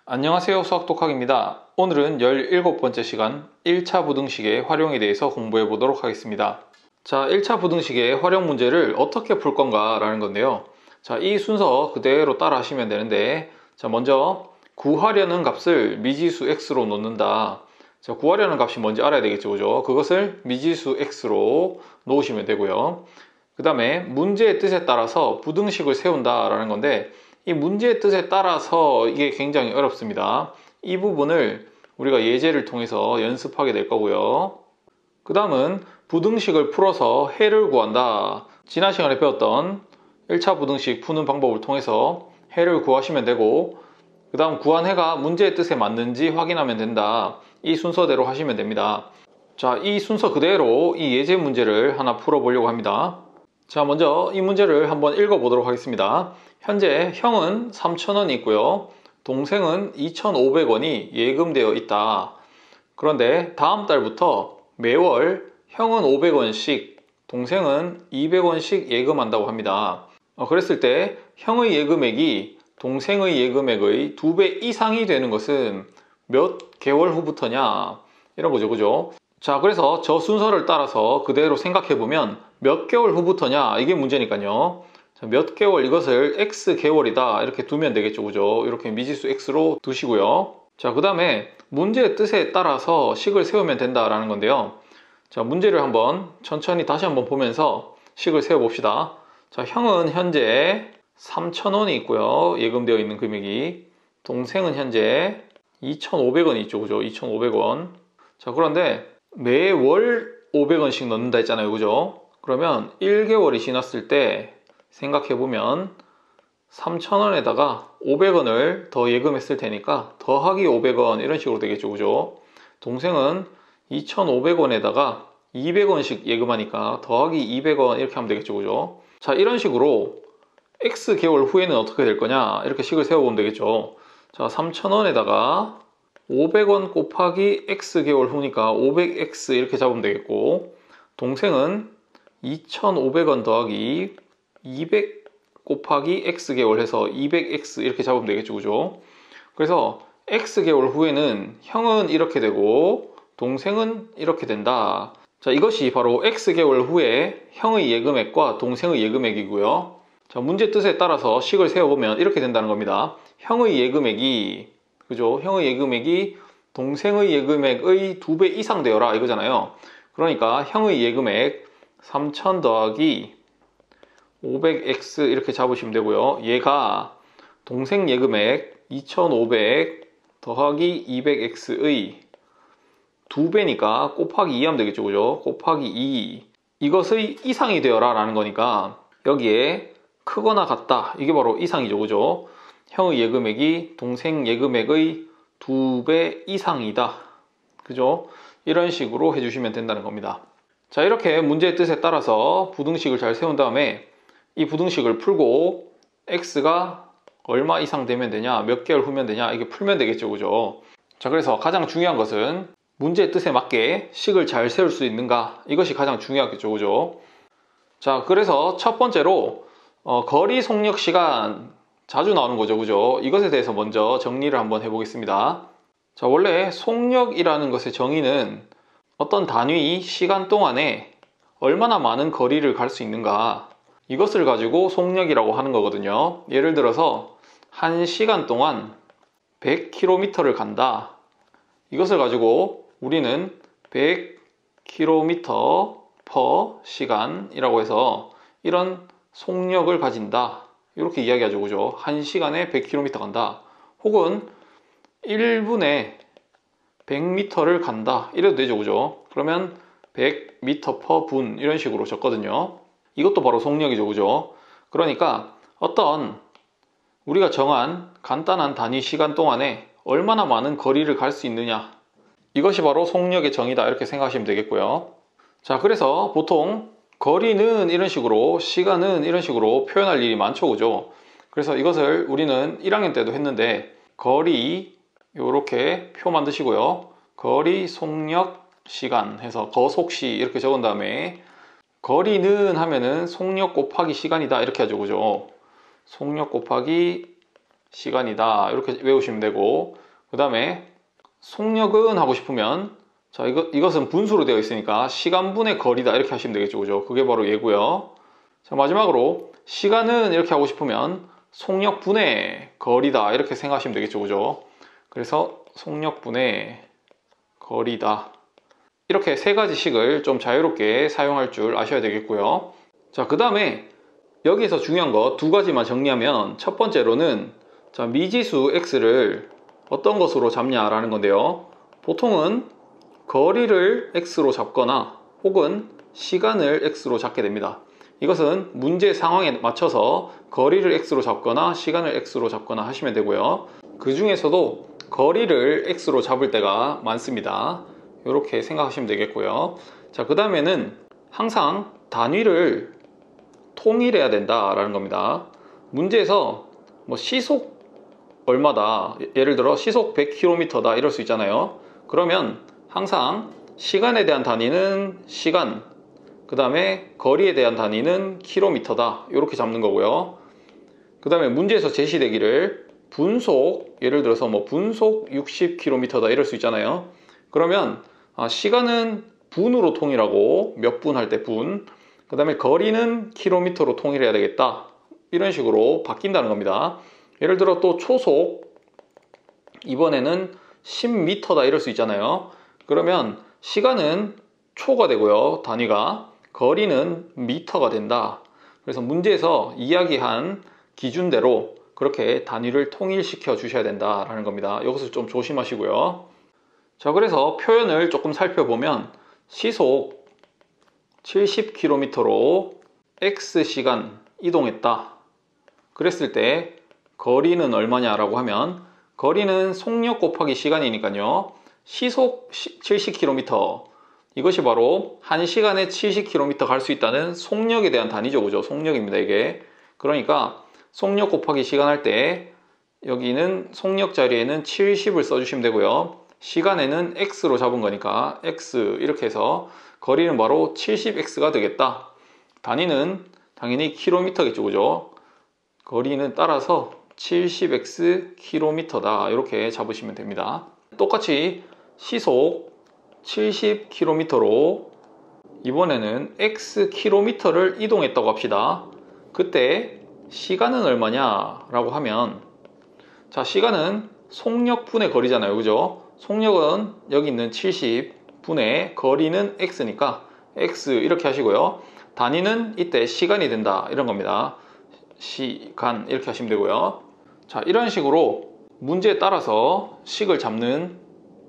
안녕하세요, 수학독학입니다. 오늘은 17번째 시간 1차 부등식의 활용에 대해서 공부해 보도록 하겠습니다. 자, 1차 부등식의 활용 문제를 어떻게 풀 건가 라는 건데요. 자, 이 순서 그대로 따라 하시면 되는데, 자, 먼저 구하려는 값을 미지수 x로 놓는다. 자, 구하려는 값이 뭔지 알아야 되겠죠, 그죠? 그것을 미지수 x로 놓으시면 되고요. 그 다음에 문제의 뜻에 따라서 부등식을 세운다 라는 건데, 이 문제의 뜻에 따라서 이게 굉장히 어렵습니다. 이 부분을 우리가 예제를 통해서 연습하게 될 거고요. 그 다음은 부등식을 풀어서 해를 구한다. 지난 시간에 배웠던 1차 부등식 푸는 방법을 통해서 해를 구하시면 되고, 그 다음 구한 해가 문제의 뜻에 맞는지 확인하면 된다. 이 순서대로 하시면 됩니다. 자, 이 순서 그대로 이 예제 문제를 하나 풀어보려고 합니다. 자, 먼저 이 문제를 한번 읽어보도록 하겠습니다. 현재 형은 3,000원이 있고요. 동생은 2,500원이 예금되어 있다. 그런데 다음 달부터 매월 형은 500원씩, 동생은 200원씩 예금한다고 합니다. 그랬을 때 형의 예금액이 동생의 예금액의 2배 이상이 되는 것은 몇 개월 후부터냐? 이런 거죠, 그죠? 자, 그래서 저 순서를 따라서 그대로 생각해보면 몇 개월 후부터냐? 이게 문제니까요. 자, 몇 개월, 이것을 x 개월이다 이렇게 두면 되겠죠, 그죠? 이렇게 미지수 x로 두시고요. 자, 그 다음에 문제의 뜻에 따라서 식을 세우면 된다라는 건데요. 자, 문제를 한번 천천히 다시 한번 보면서 식을 세워봅시다. 자, 형은 현재 3,000원이 있고요. 예금되어 있는 금액이. 동생은 현재 2,500원이 있죠, 그죠? 2,500원. 자, 그런데 매월 500원씩 넣는다 했잖아요, 그죠? 그러면 1개월이 지났을 때 생각해보면 3,000원에다가 500원을 더 예금했을 테니까 더하기 500원 이런 식으로 되겠죠, 그죠? 동생은 2,500원에다가 200원씩 예금하니까 더하기 200원 이렇게 하면 되겠죠, 그죠? 자, 이런 식으로 x 개월 후에는 어떻게 될 거냐 이렇게 식을 세워보면 되겠죠. 자, 3,000원에다가 500원 곱하기 x 개월 후니까 500x 이렇게 잡으면 되겠고, 동생은 2,500원 더하기 200 곱하기 x 개월 해서 200x 이렇게 잡으면 되겠죠, 그죠? 그래서 x 개월 후에는 형은 이렇게 되고 동생은 이렇게 된다. 자, 이것이 바로 x 개월 후에 형의 예금액과 동생의 예금액이고요. 자, 문제 뜻에 따라서 식을 세워보면 이렇게 된다는 겁니다. 형의 예금액이, 그죠? 형의 예금액이 동생의 예금액의 2배 이상 되어라 이거잖아요. 그러니까 형의 예금액 3,000 더하기 500x 이렇게 잡으시면 되고요. 얘가 동생 예금액 2,500 더하기 200x의 2배니까 곱하기 2 하면 되겠죠, 그죠? 곱하기 2, 이것의 이상이 되어라 라는 거니까 여기에 크거나 같다, 이게 바로 이상이죠, 그죠? 형의 예금액이 동생 예금액의 2배 이상이다, 그죠? 이런 식으로 해주시면 된다는 겁니다. 자, 이렇게 문제의 뜻에 따라서 부등식을 잘 세운 다음에 이 부등식을 풀고 x가 얼마 이상 되면 되냐, 몇 개월 후면 되냐, 이게 풀면 되겠죠, 그죠? 자, 그래서 가장 중요한 것은 문제의 뜻에 맞게 식을 잘 세울 수 있는가, 이것이 가장 중요하겠죠, 그죠? 자, 그래서 첫 번째로 거리 속력 시간 자주 나오는 거죠, 그죠? 이것에 대해서 먼저 정리를 한번 해보겠습니다. 자, 원래 속력이라는 것의 정의는 어떤 단위 시간 동안에 얼마나 많은 거리를 갈 수 있는가, 이것을 가지고 속력이라고 하는 거거든요. 예를 들어서 1시간 동안 100km를 간다. 이것을 가지고 우리는 100km per 시간이라고 해서 이런 속력을 가진다, 이렇게 이야기하죠, 그죠? 1시간에 100km 간다. 혹은 1분에 100m를 간다, 이래도 되죠, 그죠? 그러면 100m per 분 이런 식으로 적거든요. 이것도 바로 속력이죠, 그죠? 그러니까 어떤 우리가 정한 간단한 단위 시간 동안에 얼마나 많은 거리를 갈 수 있느냐, 이것이 바로 속력의 정의다, 이렇게 생각하시면 되겠고요. 자, 그래서 보통 거리는 이런 식으로, 시간은 이런 식으로 표현할 일이 많죠, 그죠? 그래서 이것을 우리는 1학년 때도 했는데, 거리 이렇게 표 만드시고요. 거리 속력 시간 해서 거속시 이렇게 적은 다음에 거리는 하면은 속력 곱하기 시간이다, 이렇게 하죠, 그죠? 속력 곱하기 시간이다 이렇게 외우시면 되고, 그 다음에 속력은 하고 싶으면 자 이것은 분수로 되어 있으니까 시간분의 거리다 이렇게 하시면 되겠죠. 그죠? 그게 바로 얘고요. 자 마지막으로 시간은 이렇게 하고 싶으면 속력분의 거리다 이렇게 생각하시면 되겠죠. 그죠? 그래서 속력분의 거리다, 이렇게 세 가지 식을 좀 자유롭게 사용할 줄 아셔야 되겠고요. 자, 그 다음에 여기서 중요한 거 두 가지만 정리하면, 첫 번째로는 자, 미지수 x를 어떤 것으로 잡냐라는 건데요. 보통은 거리를 x로 잡거나 혹은 시간을 x로 잡게 됩니다. 이것은 문제 상황에 맞춰서 거리를 x로 잡거나 시간을 x로 잡거나 하시면 되고요. 그 중에서도 거리를 x로 잡을 때가 많습니다. 이렇게 생각하시면 되겠고요. 자, 그 다음에는 항상 단위를 통일해야 된다라는 겁니다. 문제에서 뭐 시속 얼마다, 예를 들어 시속 100km다 이럴 수 있잖아요. 그러면 항상 시간에 대한 단위는 시간, 그 다음에 거리에 대한 단위는 킬로미터다 이렇게 잡는 거고요. 그 다음에 문제에서 제시되기를 분속, 예를 들어서 뭐 분속 60km다 이럴 수 있잖아요. 그러면 시간은 분으로 통일하고, 몇 분 할 때 분, 그 다음에 거리는 킬로미터로 통일해야 되겠다, 이런 식으로 바뀐다는 겁니다. 예를 들어 또 초속, 이번에는 10m다 이럴 수 있잖아요. 그러면 시간은 초가 되고요, 단위가, 거리는 미터가 된다. 그래서 문제에서 이야기한 기준대로 그렇게 단위를 통일시켜 주셔야 된다라는 겁니다. 이것을 좀 조심하시고요. 자, 그래서 표현을 조금 살펴보면 시속 70km로 X시간 이동했다 그랬을 때 거리는 얼마냐라고 하면, 거리는 속력 곱하기 시간이니까요. 시속 70km, 이것이 바로 1시간에 70km 갈 수 있다는 속력에 대한 단위죠. 그죠? 속력입니다, 이게. 그러니까 속력 곱하기 시간 할 때 여기는 속력 자리에는 70을 써주시면 되고요. 시간에는 x로 잡은 거니까 x 이렇게 해서 거리는 바로 70x가 되겠다. 단위는 당연히 킬로미터겠죠. 그죠? 거리는 따라서 70x 킬로미터다 이렇게 잡으시면 됩니다. 똑같이 시속 70km로 이번에는 x 킬로미터를 이동했다고 합시다. 그때 시간은 얼마냐 라고 하면, 자, 시간은 속력분의 거리잖아요. 그죠? 속력은 여기 있는 70분의 거리는 x니까 x 이렇게 하시고요. 단위는 이때 시간이 된다 이런 겁니다. 시간 이렇게 하시면 되고요. 자, 이런 식으로 문제에 따라서 식을 잡는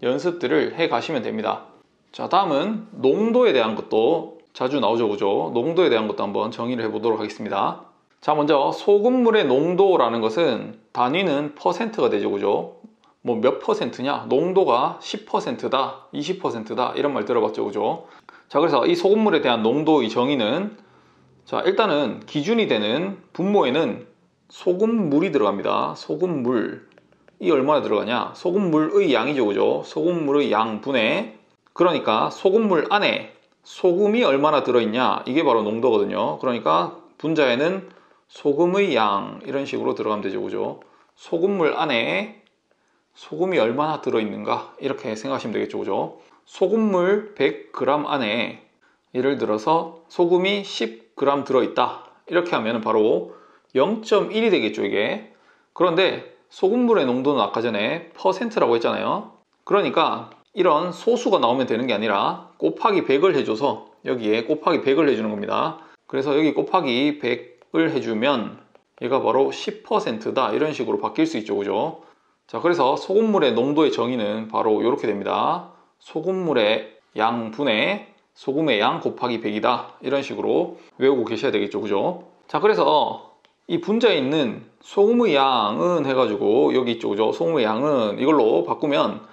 연습들을 해 가시면 됩니다. 자, 다음은 농도에 대한 것도 자주 나오죠. 그죠? 농도에 대한 것도 한번 정의를 해 보도록 하겠습니다. 자, 먼저 소금물의 농도라는 것은 단위는 퍼센트가 되죠. 그죠? 뭐 몇 퍼센트냐? 농도가 10%다, 20%다 이런 말 들어봤죠. 그죠? 자, 그래서 이 소금물에 대한 농도의 정의는, 자, 일단은 기준이 되는 분모에는 소금물이 들어갑니다. 소금물이 얼마나 들어가냐? 소금물의 양이죠. 그죠? 소금물의 양분의, 그러니까 소금물 안에 소금이 얼마나 들어있냐, 이게 바로 농도거든요. 그러니까 분자에는 소금의 양 이런 식으로 들어가면 되죠. 그죠? 소금물 안에 소금이 얼마나 들어있는가 이렇게 생각하시면 되겠죠. 그죠? 소금물 100g 안에 예를 들어서 소금이 10g 들어있다 이렇게 하면 바로 0.1이 되겠죠, 이게. 그런데 소금물의 농도는 아까 전에 퍼센트라고 했잖아요. 그러니까 이런 소수가 나오면 되는 게 아니라 곱하기 100을 해줘서 여기에 곱하기 100을 해주는 겁니다. 그래서 여기 곱하기 100을 해주면 얘가 바로 10%다 이런 식으로 바뀔 수 있죠. 그죠? 자, 그래서 소금물의 농도의 정의는 바로 이렇게 됩니다. 소금물의 양분의 소금의 양 곱하기 100이다 이런 식으로 외우고 계셔야 되겠죠. 그죠? 자, 그래서 이 분자에 있는 소금의 양은 해가지고 여기 있죠. 그죠? 소금의 양은 이걸로 바꾸면,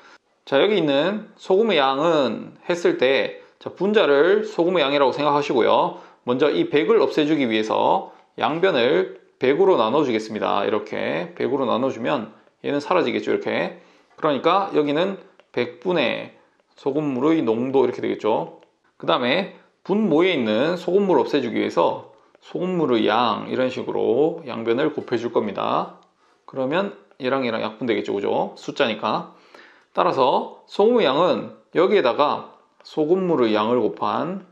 자, 여기 있는 소금의 양은 했을 때, 자, 분자를 소금의 양이라고 생각하시고요. 먼저 이 100을 없애주기 위해서 양변을 100으로 나눠주겠습니다. 이렇게 100으로 나눠주면 얘는 사라지겠죠. 이렇게. 그러니까 여기는 100분의 소금물의 농도 이렇게 되겠죠. 그 다음에 분모에 있는 소금물을 없애주기 위해서 소금물의 양 이런 식으로 양변을 곱해 줄 겁니다. 그러면 얘랑 얘랑 약분되겠죠, 그죠? 숫자니까. 따라서 소금의 양은 여기에다가 소금물의 양을 곱한,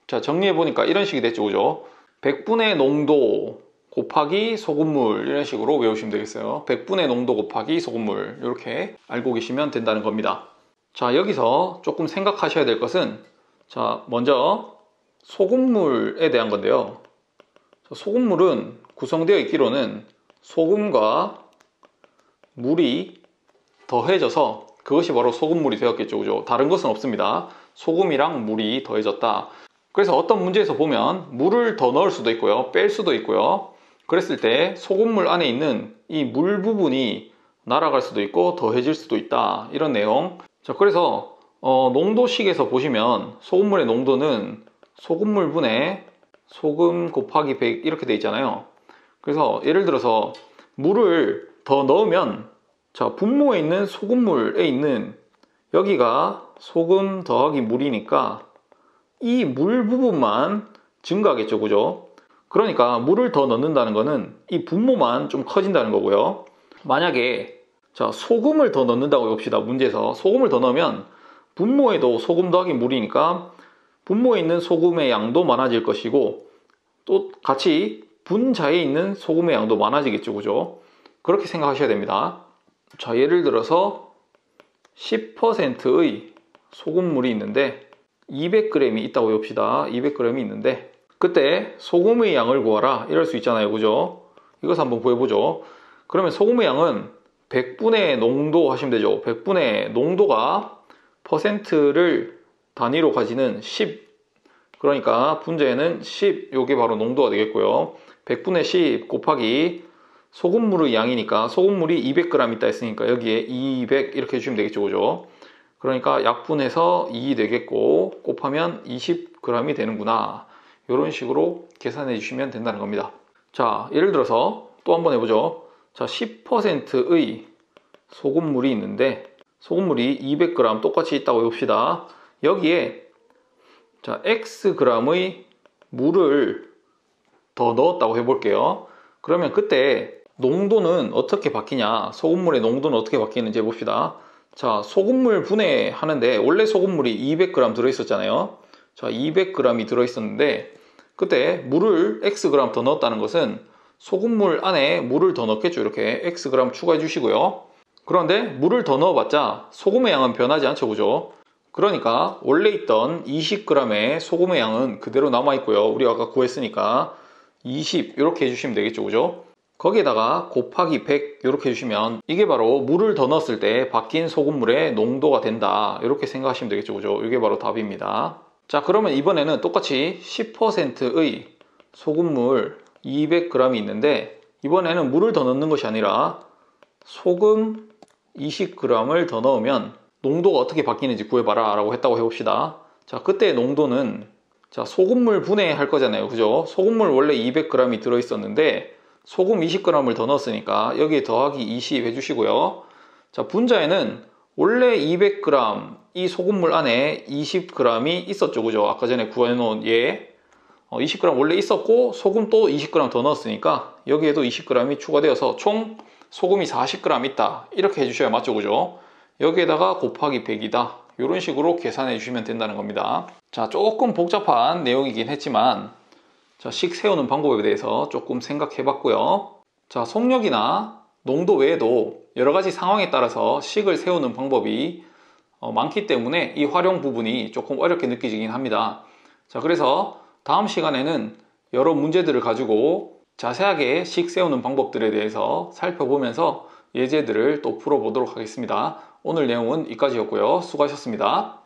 자, 정리해보니까 이런 식이 됐죠, 그죠? 100분의 농도 곱하기 소금물, 이런 식으로 외우시면 되겠어요. 100분의 농도 곱하기 소금물, 이렇게 알고 계시면 된다는 겁니다. 자, 여기서 조금 생각하셔야 될 것은, 자, 먼저 소금물에 대한 건데요. 소금물은 구성되어 있기로는 소금과 물이 더해져서 그것이 바로 소금물이 되었겠죠, 그죠? 다른 것은 없습니다. 소금이랑 물이 더해졌다. 그래서 어떤 문제에서 보면 물을 더 넣을 수도 있고요, 뺄 수도 있고요. 그랬을 때 소금물 안에 있는 이 물 부분이 날아갈 수도 있고 더해질 수도 있다, 이런 내용. 자, 그래서 농도식에서 보시면 소금물의 농도는 소금물 분의 소금 곱하기 100 이렇게 돼 있잖아요. 그래서 예를 들어서 물을 더 넣으면, 자, 분모에 있는 소금물에 있는 여기가 소금 더하기 물이니까 이 물 부분만 증가하겠죠, 그죠? 그러니까 물을 더 넣는다는 거는 이 분모만 좀 커진다는 거고요. 만약에 자, 소금을 더 넣는다고 해봅시다. 문제에서 소금을 더 넣으면 분모에도 소금 더하기 물이니까 분모에 있는 소금의 양도 많아질 것이고, 또 같이 분자에 있는 소금의 양도 많아지겠죠, 그죠? 그렇게 생각하셔야 됩니다. 자, 예를 들어서 10%의 소금물이 있는데 200g이 있다고 해봅시다. 200g이 있는데 그때 소금의 양을 구하라, 이럴 수 있잖아요, 그죠? 이것을 한번 구해보죠. 그러면 소금의 양은 100분의 농도 하시면 되죠. 100분의 농도가 퍼센트를 단위로 가지는 10, 그러니까 분자에는 10, 요게 바로 농도가 되겠고요. 100분의 10 곱하기 소금물의 양이니까 소금물이 200g 있다 했으니까 여기에 200 이렇게 해주시면 되겠죠, 그죠? 그러니까 약분해서 2 되겠고 곱하면 20g이 되는구나, 이런 식으로 계산해 주시면 된다는 겁니다. 자, 예를 들어서 또 한번 해보죠. 자, 10%의 소금물이 있는데 소금물이 200g 똑같이 있다고 해봅시다. 여기에 자, Xg의 물을 더 넣었다고 해볼게요. 그러면 그때 농도는 어떻게 바뀌냐, 소금물의 농도는 어떻게 바뀌는지 해봅시다. 자, 소금물 분해하는데 원래 소금물이 200g 들어있었잖아요. 자, 200g이 들어있었는데 그때 물을 Xg 더 넣었다는 것은 소금물 안에 물을 더 넣겠죠. 이렇게 Xg 추가해 주시고요. 그런데 물을 더 넣어봤자 소금의 양은 변하지 않죠, 그죠? 그러니까 원래 있던 20g의 소금의 양은 그대로 남아있고요. 우리가 아까 구했으니까 20 이렇게 해주시면 되겠죠, 그죠? 거기에다가 곱하기 100 이렇게 해주시면 이게 바로 물을 더 넣었을 때 바뀐 소금물의 농도가 된다, 이렇게 생각하시면 되겠죠, 그죠? 이게 바로 답입니다. 자, 그러면 이번에는 똑같이 10%의 소금물 200g이 있는데 이번에는 물을 더 넣는 것이 아니라 소금 20g을 더 넣으면 농도가 어떻게 바뀌는지 구해봐라 라고 했다고 해봅시다. 자, 그때 농도는, 자, 소금물 분해할 거잖아요, 그죠? 소금물 원래 200g이 들어있었는데 소금 20g을 더 넣었으니까 여기에 더하기 20 해주시고요. 자, 분자에는 원래 200g 이 소금물 안에 20g이 있었죠, 그죠? 아까 전에 구해놓은 얘 20g 원래 있었고 소금 또 20g 더 넣었으니까 여기에도 20g이 추가되어서 총 소금이 40g 있다, 이렇게 해주셔야 맞죠, 그죠? 여기에다가 곱하기 100이다, 이런 식으로 계산해 주시면 된다는 겁니다. 자, 조금 복잡한 내용이긴 했지만 자, 식 세우는 방법에 대해서 조금 생각해 봤고요. 자, 속력이나 농도 외에도 여러 가지 상황에 따라서 식을 세우는 방법이 많기 때문에 이 활용 부분이 조금 어렵게 느껴지긴 합니다. 자, 그래서 다음 시간에는 여러 문제들을 가지고 자세하게 식 세우는 방법들에 대해서 살펴보면서 예제들을 또 풀어보도록 하겠습니다. 오늘 내용은 여기까지였고요. 수고하셨습니다.